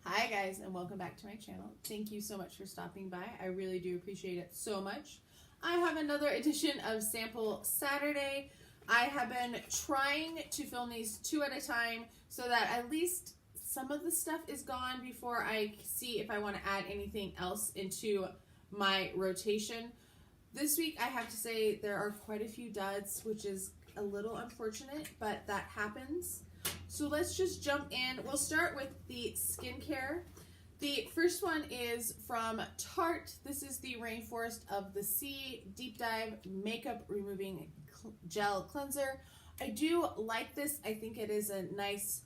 Hi guys, and welcome back to my channel. Thank you so much for stopping by. I really do appreciate it so much. I have another edition of Sample Saturday. I have been trying to film these 2 at a time so that at least some of the stuff is gone before I see if I want to add anything else into my rotation. This week I have to say there are quite a few duds, which is a little unfortunate, but that happens. So let's just jump in. We'll start with the skincare. The first one is from Tarte. This is the Rainforest of the Sea Deep Dive Makeup Removing Gel Cleanser. I do like this. I think it is a nice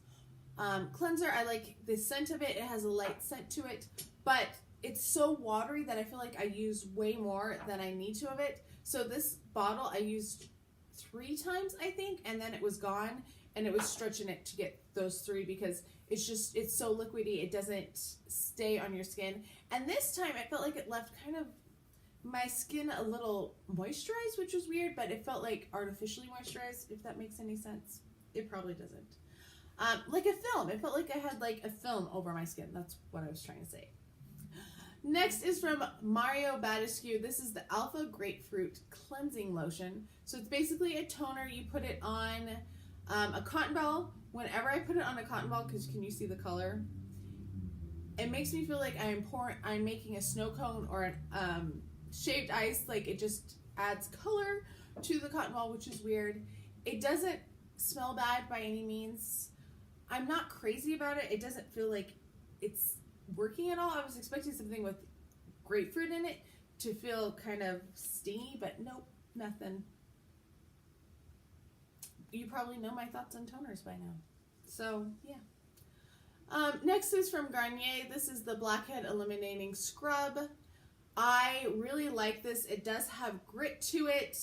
cleanser. I like the scent of it. It has a light scent to it, but it's so watery that I feel like I use way more than I need to of it. So this bottle I used 3 times, I think, and then it was gone. And it was stretching it to get those 3 because it's so liquidy, it doesn't stay on your skin. And this time I felt like it left kind of my skin a little moisturized, which was weird, but it felt like artificially moisturized, if that makes any sense. It probably doesn't. Like a film. It felt like I had like a film over my skin. That's what I was trying to say. Next is from Mario Badescu. This is the Alpha Grapefruit Cleansing Lotion. So it's basically a toner. You put it on a cotton ball. Whenever I put it on a cotton ball, because can you see the color? It makes me feel like I'm making a snow cone or shaved ice. Like it just adds color to the cotton ball, which is weird. It doesn't smell bad by any means. I'm not crazy about it. It doesn't feel like it's working at all. I was expecting something with grapefruit in it to feel kind of stingy, but nope, nothing. You probably know my thoughts on toners by now. So, yeah. Next is from Garnier. This is the Blackhead Eliminating Scrub. I really like this. It does have grit to it.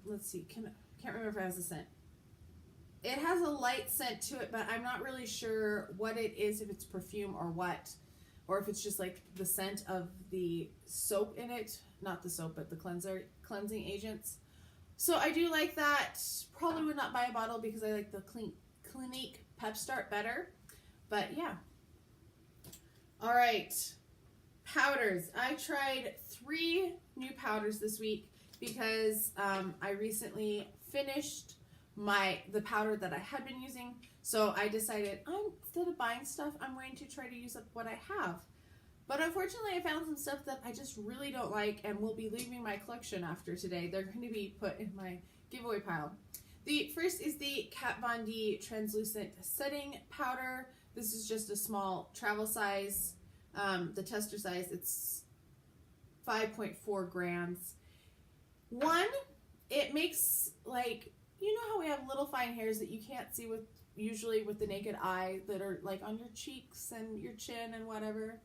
Let's see, can't remember if it has a scent. It has a light scent to it, but I'm not really sure what it is, if it's perfume or what, or if it's just like the scent of the soap in it. Not the soap, but the cleansing agents. So I do like that. Probably would not buy a bottle because I like the Clinique Pep Start better. But yeah. All right. Powders. I tried 3 new powders this week because I recently finished the powder that I had been using. So I decided instead of buying stuff, I'm going to try to use up what I have. But unfortunately, I found some stuff that I just really don't like and will be leaving my collection after today. They're going to be put in my giveaway pile. The first is the Kat Von D Translucent Setting Powder. This is just a small travel size. The tester size, it's 5.4 grams. It makes, like, you know how we have little fine hairs that you can't see usually with the naked eye that are like on your cheeks and your chin and whatever?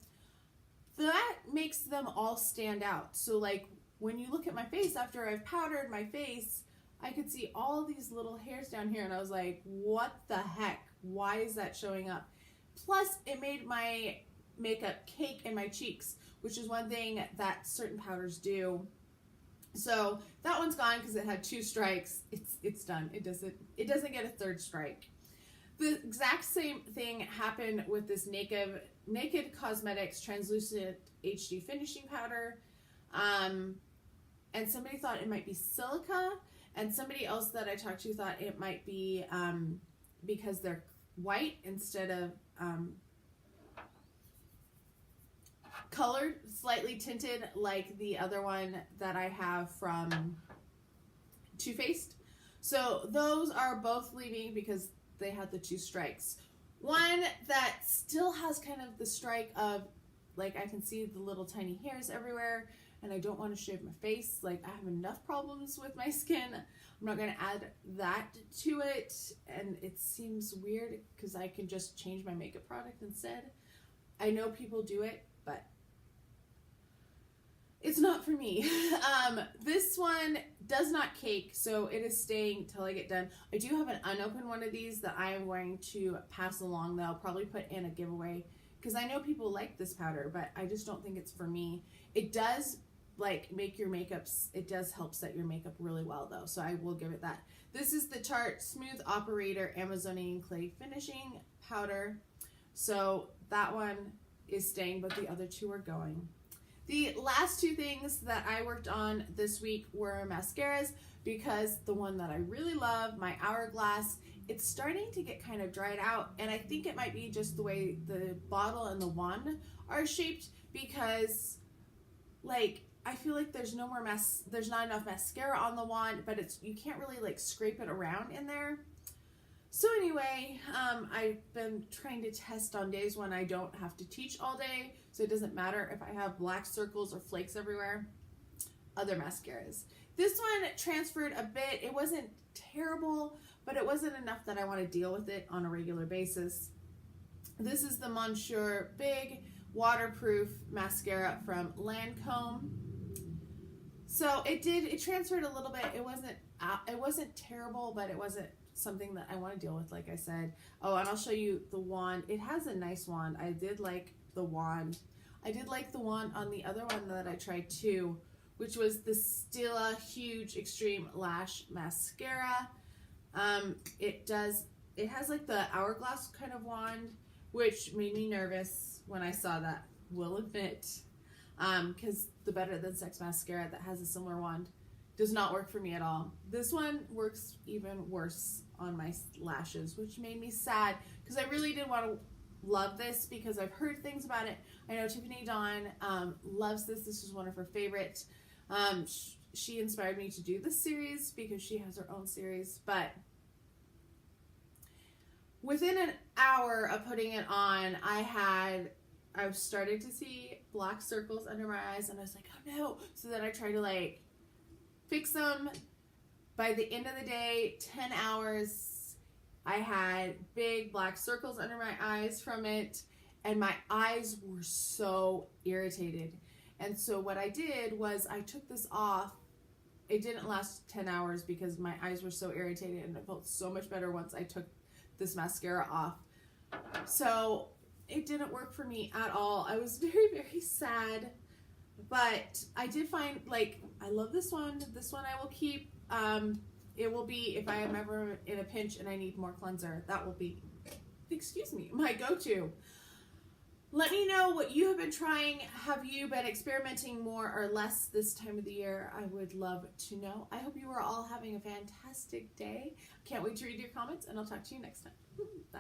That makes them all stand out. So like when you look at my face after I've powdered my face, I could see all these little hairs down here and I was like, what the heck? Why is that showing up? Plus it made my makeup cake in my cheeks, which is one thing that certain powders do. So that one's gone because it had 2 strikes. It's done. It doesn't get a 3rd strike. The exact same thing happened with this Naked Cosmetics Translucent HD Finishing Powder. And somebody thought it might be silica, and somebody else that I talked to thought it might be because they're white instead of colored, slightly tinted like the other one that I have from Too Faced. So those are both leaving because they had the 2 strikes. One that still has kind of the strike of, like, I can see the little tiny hairs everywhere and I don't want to shave my face. Like, I have enough problems with my skin. I'm not going to add that to it, and it seems weird because I can just change my makeup product instead. I know people do it, but it's not for me. This one does not cake, so it is staying till I get done. I do have an unopened one of these that I am going to pass along that I'll probably put in a giveaway because I know people like this powder, but I just don't think it's for me. It does like make your makeups, it does help set your makeup really well though, so I will give it that. This is the Tarte Smooth Operator Amazonian Clay Finishing Powder. So that one is staying, but the other two are going. The last two things that I worked on this week were mascaras, because the one that I really love, my Hourglass, it's starting to get kind of dried out, and I think it might be just the way the bottle and the wand are shaped, because like I feel like there's not enough mascara on the wand, but you can't really like scrape it around in there. So anyway, I've been trying to test on days when I don't have to teach all day, so it doesn't matter if I have black circles or flakes everywhere, other mascaras. This one transferred a bit. It wasn't terrible, but it wasn't enough that I want to deal with it on a regular basis. This is the Monsieur Big Waterproof Mascara from Lancome. So it transferred a little bit. It wasn't terrible, but it wasn't something that I want to deal with, like I said. Oh, and I'll show you the wand. It has a nice wand. I did like the wand. I did like the wand on the other one that I tried too, which was the Stila Huge Extreme Lash Mascara. It has like the Hourglass kind of wand, which made me nervous when I saw that, will admit, because the Better Than Sex mascara that has a similar wand does not work for me at all. This one works even worse on my lashes, which made me sad, because I really did want to love this, because I've heard things about it. I know Tiffany Dawn loves this. This is one of her favorites. She inspired me to do this series because she has her own series, but within an hour of putting it on, I started to see black circles under my eyes, and I was like, oh no. So then I tried to like fix them. By the end of the day, 10 hours, I had big black circles under my eyes from it, and my eyes were so irritated. And so what I did was I took this off. It didn't last 10 hours because my eyes were so irritated, and it felt so much better once I took this mascara off. So it didn't work for me at all. I was very, very sad, but I did find, like, I love this one. This one I will keep. It will be, if I am ever in a pinch and I need more cleanser, that will be, excuse me, my go-to. Let me know what you have been trying. Have you been experimenting more or less this time of the year? I would love to know. I hope you are all having a fantastic day. Can't wait to read your comments, and I'll talk to you next time. Bye.